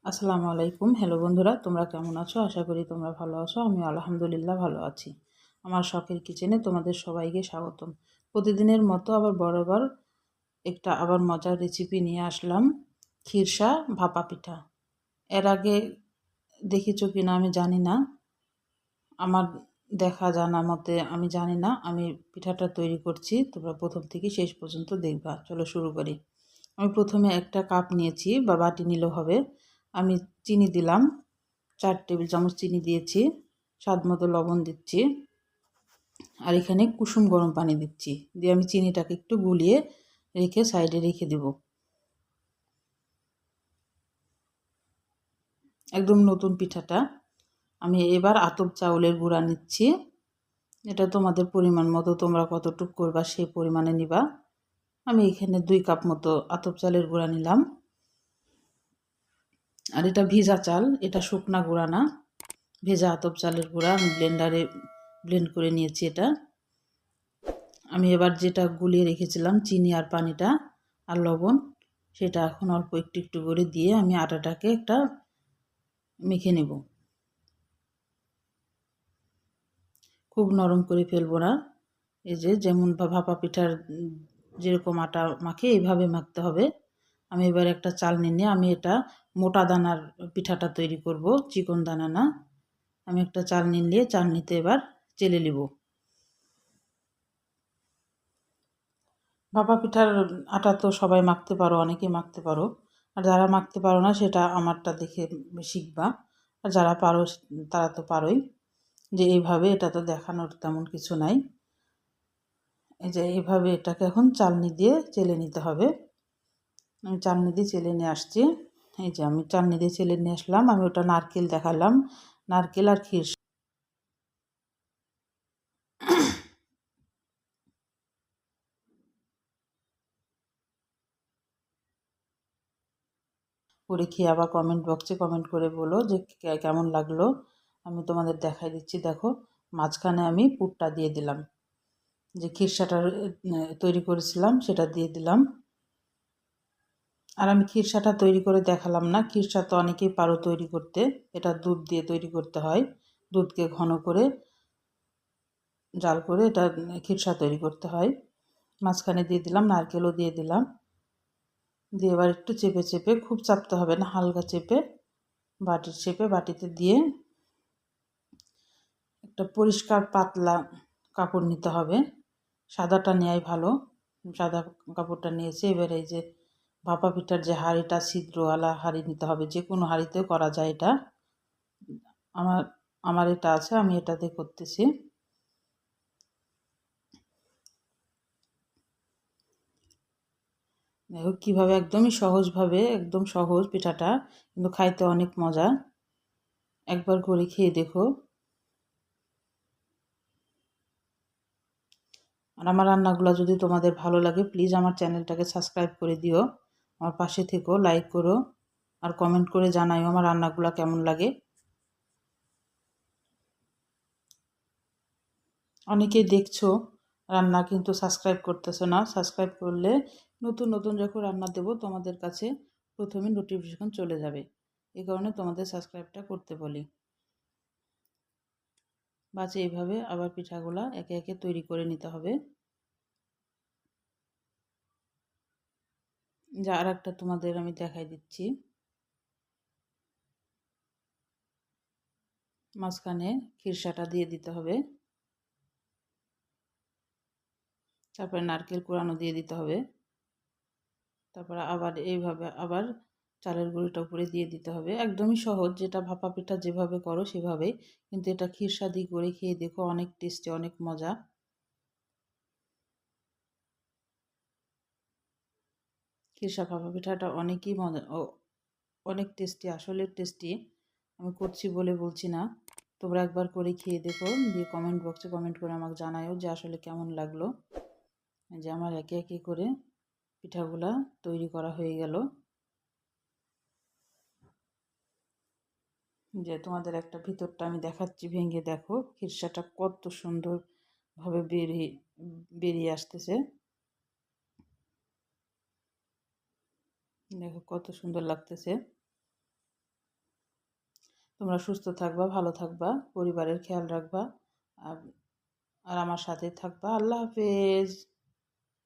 আসসালামু আলাইকুম। হ্যালো বন্ধুরা, তোমরা কেমন আছো? আশা করি তোমরা ভালো আছো। আমি আলহামদুলিল্লাহ ভালো আছি। আমার শখের কিচেনে তোমাদের সবাইকে স্বাগতম। প্রতিদিনের মতো আবার বরাবর একটা আবার মজার রেসিপি নিয়ে আসলাম, খিরসা ভাপা পিঠা। এর আগে দেখেছো কিনা আমি জানি না। আমার দেখা জানা মতে আমি জানি না। আমি পিঠাটা তৈরি করছি, তোমরা প্রথম থেকে শেষ পর্যন্ত দেখবা। চলো শুরু করি। আমি প্রথমে একটা কাপ নিয়েছি বা বাটি নিলেও হবে। আমি চিনি দিলাম, 4 টেবিল চামচ চিনি দিয়েছি, স্বাদ মতো লবণ দিচ্ছি, আর এখানে কুসুম গরম পানি দিচ্ছি। দিয়ে আমি চিনিটাকে একটু গুলিয়ে রেখে সাইডে রেখে দেব। একদম নতুন পিঠাটা। আমি এবার আতপ চাউলের গুঁড়া নিচ্ছি। এটা তোমাদের পরিমাণ মতো, তোমরা কতটুকু করবা সেই পরিমাণে নিবা। আমি এখানে 2 কাপ মতো আতপ চালের গুঁড়া নিলাম। আর এটা ভিজা চাল, এটা শুকনা গুঁড়া না, ভেজা আতপ চালের গুঁড়া। আমি ব্লেন্ডারে ব্লেন্ড করে নিয়েছি এটা। আমি এবার যেটা গুলিয়ে রেখেছিলাম চিনি আর পানিটা আর লবণ, সেটা এখন অল্প একটু একটু করে দিয়ে আমি আটাটাকে একটা মেখে নেব। খুব নরম করে ফেলবো না। এই যে যেমন ভাপা পিঠার যেরকম আটা মাখে এইভাবে মাখতে হবে। আমি এবার একটা চালনি নিয়ে আমি এটা মোটা দানার পিঠাটা তৈরি করব, চিকন দানা না। আমি একটা চালনি নিয়ে চালনিতে এবার চেলে নেব। ভাপা পিঠার আটা তো সবাই মাখতে পারো, অনেকেই মাখতে পারো। আর যারা মাখতে পারো না সেটা আমারটা দেখে শিখবা। আর যারা পারো তারা তো পারোই। যে এইভাবে, এটা তো দেখানোর তেমন কিছু নাই। এই যে এইভাবে এটাকে এখন চালনি দিয়ে চেলে নিতে হবে। আমি চালনি দিয়ে চেলে নিয়ে আসছি। এই যে আমি চালনি দিয়ে চেলে নিয়ে আসলাম। আমি ওটা নারকেল দেখালাম, নারকেল আর ক্ষীর করে খেয়ে আবার কমেন্ট বক্সে কমেন্ট করে বলো যে কেমন লাগলো। আমি তোমাদের দেখাই দিচ্ছি। দেখো, মাঝখানে আমি পুরটা দিয়ে দিলাম, যে খিরসাটা তৈরি করেছিলাম সেটা দিয়ে দিলাম। আর আমি খিরসাটা তৈরি করে দেখালাম না। খিরসা তো অনেকেই পারো তৈরি করতে। এটা দুধ দিয়ে তৈরি করতে হয়। দুধকে ঘন করে জাল করে এটা খিরসা তৈরি করতে হয়। মাঝখানে দিয়ে দিলাম, নারকেলও দিয়ে দিলাম। দিয়ে এবার একটু চেপে চেপে, খুব চাপতে হবে না, হালকা চেপে বাটির চেপে বাটিতে দিয়ে একটা পরিষ্কার পাতলা কাপড় নিতে হবে। সাদাটা নেওয়াই ভালো। সাদা কাপড়টা নিয়েছি। এবার এই যে ভাপা পিঠার যে হাঁড়িটা, ছিদ্রওয়ালা হাঁড়ি নিতে হবে। যে কোনো হাঁড়িতেও করা যায় এটা। আমার আমার এটা আছে, আমি এটাতে করতেছি। দেখো কীভাবে একদমই সহজভাবে, একদম সহজ পিঠাটা, কিন্তু খাইতে অনেক মজা। একবার করে খেয়ে দেখো। আর আমার রান্নাগুলো যদি তোমাদের ভালো লাগে, প্লিজ আমার চ্যানেলটাকে সাবস্ক্রাইব করে দিও। আমার পাশে থেকো, লাইক করো, আর কমেন্ট করে জানাইও আমার রান্নাগুলো কেমন লাগে। অনেকেই দেখছো রান্না, কিন্তু সাবস্ক্রাইব করতেছো না। সাবস্ক্রাইব করলে নতুন নতুন যখন রান্না দেবো তোমাদের কাছে প্রথমে নোটিফিকেশন চলে যাবে। এই কারণে তোমাদের সাবস্ক্রাইবটা করতে বলি। বাজে এইভাবে আবার পিঠাগুলা একে একে তৈরি করে নিতে হবে। যা আর একটা তোমাদের আমি দেখাই দিচ্ছি। মাঝখানে খিরসাটা দিয়ে দিতে হবে। তারপরে নারকেল কোড়ানো দিয়ে দিতে হবে। তারপরে আবার এইভাবে আবার চালের গুঁড়িটা উপরে দিয়ে দিতে হবে। একদমই সহজ, যেটা ভাপা পিঠা যেভাবে করো সেভাবেই। কিন্তু এটা খিরসা দিয়ে করে খেয়ে দেখো, অনেক টেস্টি, অনেক মজা। খিরসা ভাপা পিঠাটা অনেকই মজা, অনেক টেস্টি, আসলে টেস্টি। আমি করছি বলে বলছি না। তোমরা একবার করে খেয়ে দেখো, দিয়ে কমেন্ট বক্সে কমেন্ট করে আমাকে জানাও যে আসলে কেমন লাগলো। যে আমার একে একে করে পিঠাগুলা তৈরি করা হয়ে গেল। যে তোমাদের একটা ভিতরটা আমি দেখাচ্ছি ভেঙে, দেখো খিরসাটা কত সুন্দরভাবে বেরিয়ে আসতেছে। দেখো কত সুন্দর লাগতেছে। তোমরা সুস্থ থাকবা, ভালো থাকবা, পরিবারের খেয়াল রাখবা আর আর আমার সাথেই থাকবা। আল্লাহ হাফেজ।